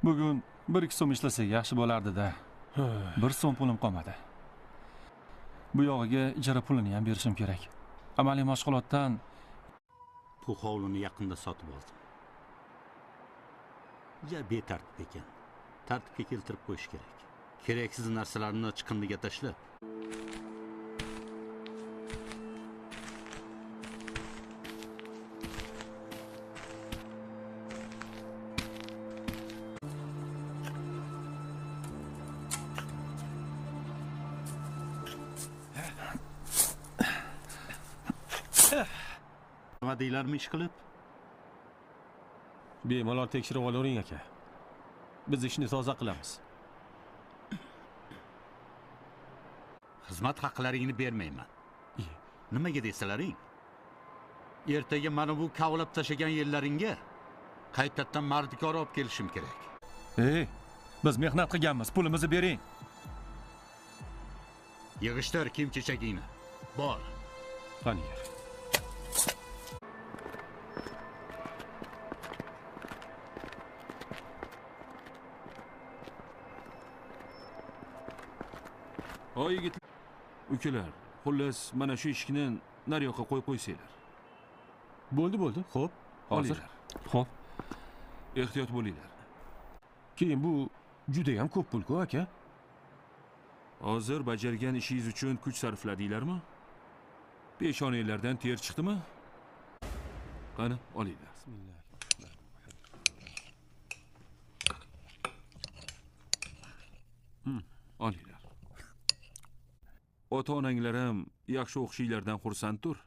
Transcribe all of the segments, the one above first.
Bugun 1-2 so'm ishlasak yaxshi bo'lardi-da. 1 so'm pulim qolmadi. Bu yog'iga ijara pulini ham berishim kerak. Amaliy mashg'ulotdan Bu hovlini yaqinda sotib oldim. Ja betartib ekan. Tartibga keltirib qo'yish kerak. Keraksiz narsalarni chiqindiga tashlab. Nima deylarmi ish qilib? Bemalol tekshirib olavering aka. Biz ishni toza qilamiz. Xizmat haqlaringni bermayman. Nimaga desalaring? Ertaga mana bu kavlab tashagan yerlaringga qaytadan mardikor olib kelishim kerak. Biz mehnat qilganmiz, pulimizni bering. Yig'ishtir kiyim-kechagingni. Bor. Qani. Oy yigitlar, ukalar, xullas mana shu ishni naryoqqa qo'yib qo'ysanglar. Bo'ldi. Xo'p, hozir. Xo'p. Ehtiyot bo'linglar. Keyin bu juda ham ko'p pul-ku aka. Hozir bajargan ishingiz uchun kuch sarfladinglarmi? Peshonanglardan ter chiqdimi? Qani, olinglar. Olinglar. Ota-onanglar ham yaxshi o'qishinglardan xursanddir.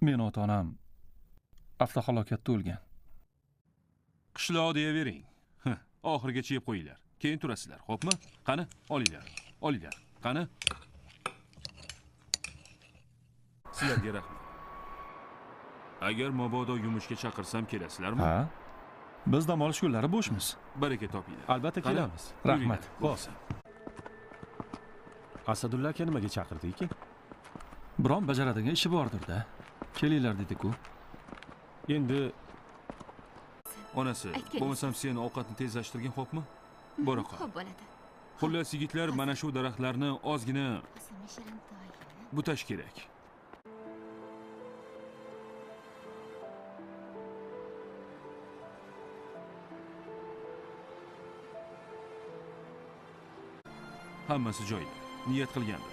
Men ota-onam avtohalokatda o'lgan. Qishloq deyavering. Oxirigacha yeb qo'yinglar. Keyin turasizlar, xo'pmi? Qani, olinglar. Qani? Sizlarga rahmat. Agar mabodo yumushga chaqirsam kelasizlarmi? Ha? Biz dam olish kunlari bo'shmiz. Baraka topinglar. Albatta kelamiz. Rahmat. Bo'lsin. Asadulla aka nimaga chaqirdi-ki? Biron bajaradigan ishi bordir-da. Kelinglar dedi-ku. Endi Onasi, bo'lmasam sen ovqatni tezlashtirgin, xo'pmi? Bora qol. Xo'p bo'ladi. Xullas yigitlar, mana shu daraxtlarni ozgina butash kerak. Hammasi joyida. Niyat qilgandim.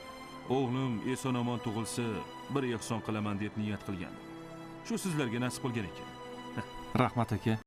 O'g'lim eson-omon tug'ilsa, bir ehson qilaman deb niyat qilgandim. Shu sizlarga nasib qilgan ekan. Rahmat aka.